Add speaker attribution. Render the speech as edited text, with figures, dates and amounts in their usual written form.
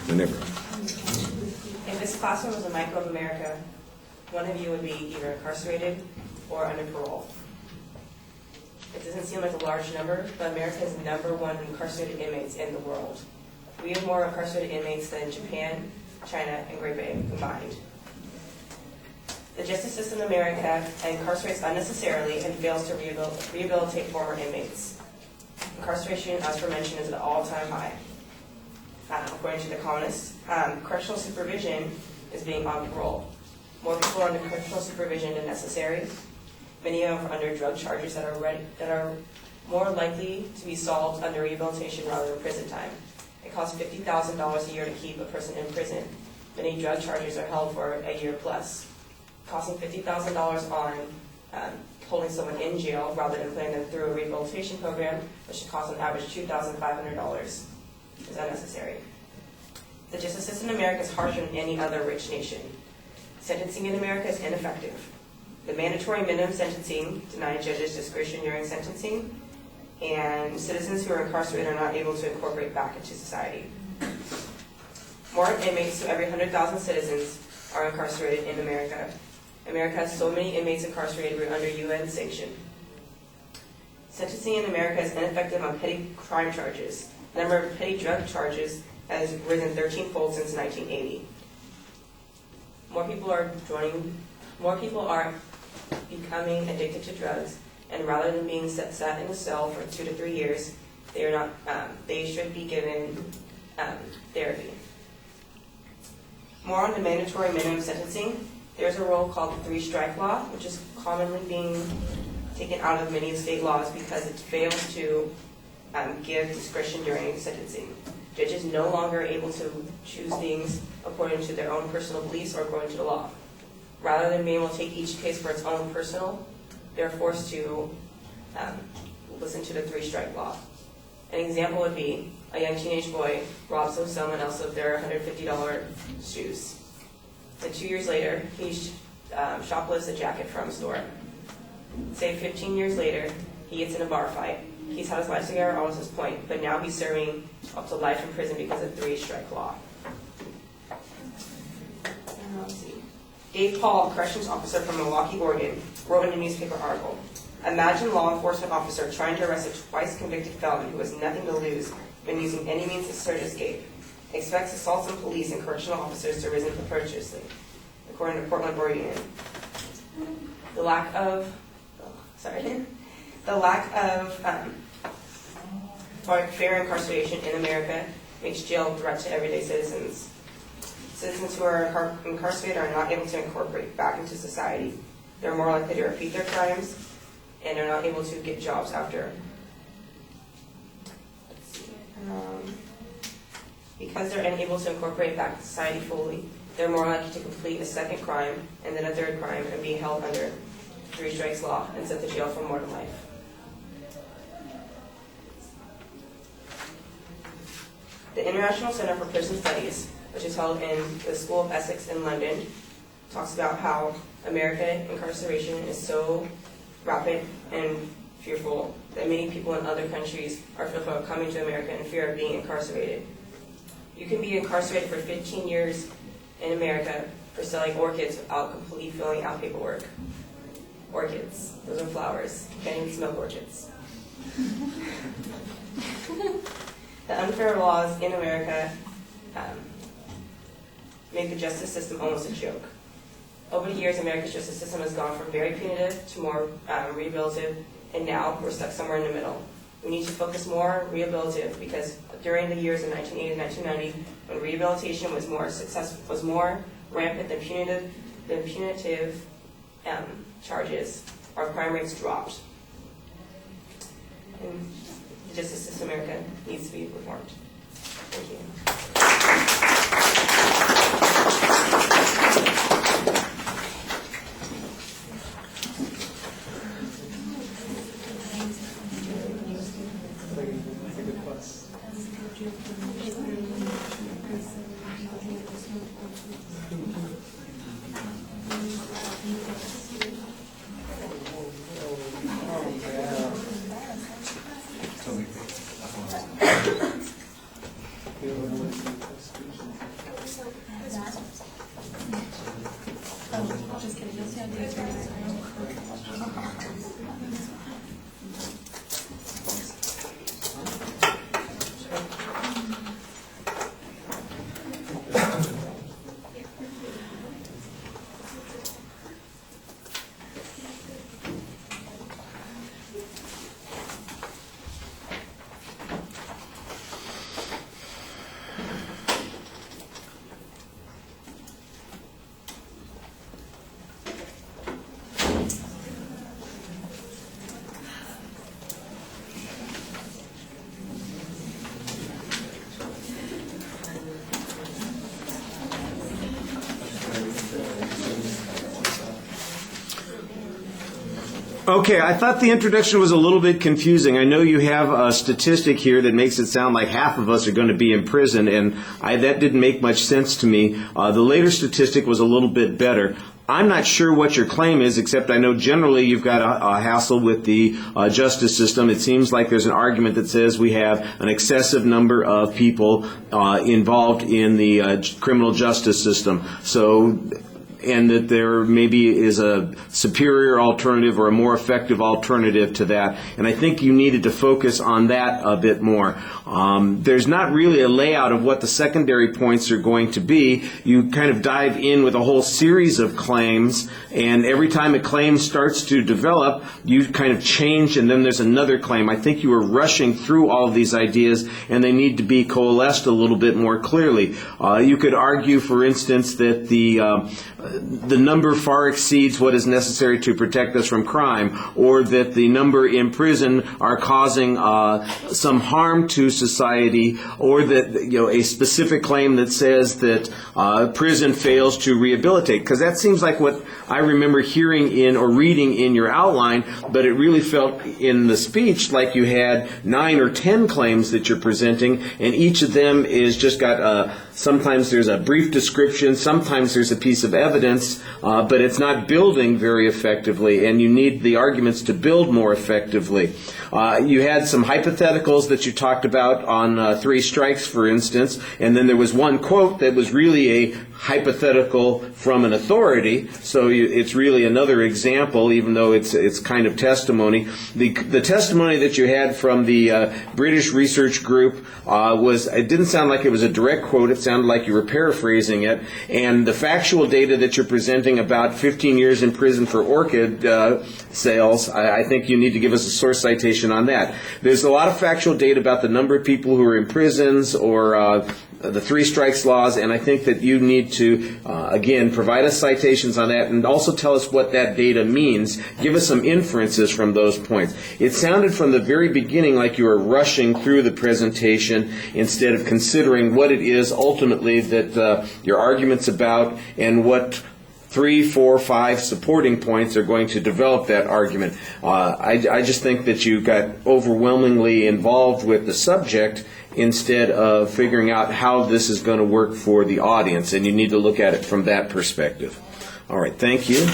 Speaker 1: whenever.
Speaker 2: If this classroom was a micro of America, one of you would be either incarcerated or under parole. It doesn't seem like a large number, but America is the #1 incarcerated inmates in the world. We have more incarcerated inmates than Japan, China, and Great Britain combined. The justice system in America incarcerates unnecessarily and fails to rehabilitate former inmates. Incarceration, as aforementioned, is at an all-time high. According to the colonists, correctional supervision is being on parole. More people are under correctional supervision than necessary. Many of them are under drug charges that are more likely to be solved under rehabilitation rather than prison time. It costs $50,000 a year to keep a person in prison. Many drug charges are held for a year plus. Costing $50,000 on holding someone in jail rather than putting them through a rehabilitation program, which should cost on average $2,500, is unnecessary. The justice system in America is harsher than any other rich nation. Sentencing in America is ineffective. The mandatory minimum sentencing denies judges discretion during sentencing, and citizens who are incarcerated are not able to incorporate back into society. More inmates to every 100,000 citizens are incarcerated in America. America has so many inmates incarcerated we're under UN sanction. Sentencing in America is ineffective on petty crime charges. The number of petty drug charges has risen 13-fold since 1980. More people are becoming addicted to drugs, and rather than being sat in a cell for 2 to 3 years, they should be given therapy. More on the mandatory minimum sentencing, there's a rule called the 3-strike law, which is commonly being taken out of many state laws because it fails to give discretion during sentencing. Judges no longer are able to choose things according to their own personal beliefs or according to the law. Rather than being able to take each case for its own personal, they're forced to listen to the 3-strike law. An example would be a young teenage boy robs someone else of their $150 shoes. And 2 years later, he shoplifts a jacket from a store. Say 15 years later, he gets in a bar fight. He's had his life together all to this point, but now he's serving up to life in prison because of 3-strike law. Let's see. Dave Paul, a corrections officer from Milwaukee, Oregon, wrote in a newspaper article, "Imagine law enforcement officer trying to arrest a twice-convicted felon who has nothing to lose when using any means to escape. Expects assaults on police and correctional officers to risen preposterously," according to Portland, Oregon. The lack of fair incarceration in America makes jail a threat to everyday citizens. Citizens who are incarcerated are not able to incorporate back into society. They're more likely to repeat their crimes, and they're not able to get jobs after. Because they're unable to incorporate back into society fully, they're more likely to complete a second crime and then a third crime and be held under 3-strikes law and sent to jail for more than life. The International Center for Prison Studies, which is held in the School of Essex in London, talks about how American incarceration is so rapid and fearful that many people in other countries are fearful of coming to America in fear of being incarcerated. You can be incarcerated for 15 years in America for selling orchids without completely filling out paperwork. Orchids, those are flowers. You can't even smell orchids. The unfair laws in America make the justice system almost a joke. Over the years, America's justice system has gone from very punitive to more rehabilitative, and now we're stuck somewhere in the middle. We need to focus more on rehabilitative because during the years of 1980 and 1990, when rehabilitation was more rampant than punitive charges, our crime rates dropped. And the justice system in America needs to be reformed. Thank you.
Speaker 1: Okay, I thought the introduction was a little bit confusing. I know you have a statistic here that makes it sound like half of us are going to be in prison, and that didn't make much sense to me. The later statistic was a little bit better. I'm not sure what your claim is, except I know generally you've got a hassle with the justice system. It seems like there's an argument that says we have an excessive number of people involved in the criminal justice system. And that there maybe is a superior alternative or a more effective alternative to that. And I think you needed to focus on that a bit more. There's not really a layout of what the secondary points are going to be. You kind of dive in with a whole series of claims, and every time a claim starts to develop, you kind of change, and then there's another claim. I think you were rushing through all of these ideas, and they need to be coalesced a little bit more clearly. You could argue, for instance, that the number far exceeds what is necessary to protect us from crime, or that the number in prison are causing some harm to society, or that a specific claim that says that prison fails to rehabilitate. Because that seems like what I remember hearing in or reading in your outline, but it really felt in the speech like you had 9 or 10 claims that you're presenting, and each of them is just got sometimes there's a brief description, sometimes there's a piece of evidence, but it's not building very effectively, and you need the arguments to build more effectively. You had some hypotheticals that you talked about on 3 strikes, for instance, and then there was one quote that was really a hypothetical from an authority, so it's really another example, even though it's kind of testimony. The testimony that you had from the British research group it didn't sound like it was a direct quote, it sounded like you were paraphrasing it, and the factual data that you're presenting about 15 years in prison for orchid sales, I think you need to give us a source citation on that. There's a lot of factual data about the number of people who are in prisons or the 3 strikes laws, and I think that you need to, again, provide us citations on that and also tell us what that data means. Give us some inferences from those points. It sounded from the very beginning like you were rushing through the presentation instead of considering what it is ultimately that your argument's about and what 3, 4, 5 supporting points are going to develop that argument. I just think that you got overwhelmingly involved with the subject instead of figuring out how this is going to work for the audience, and you need to look at it from that perspective. All right, thank you.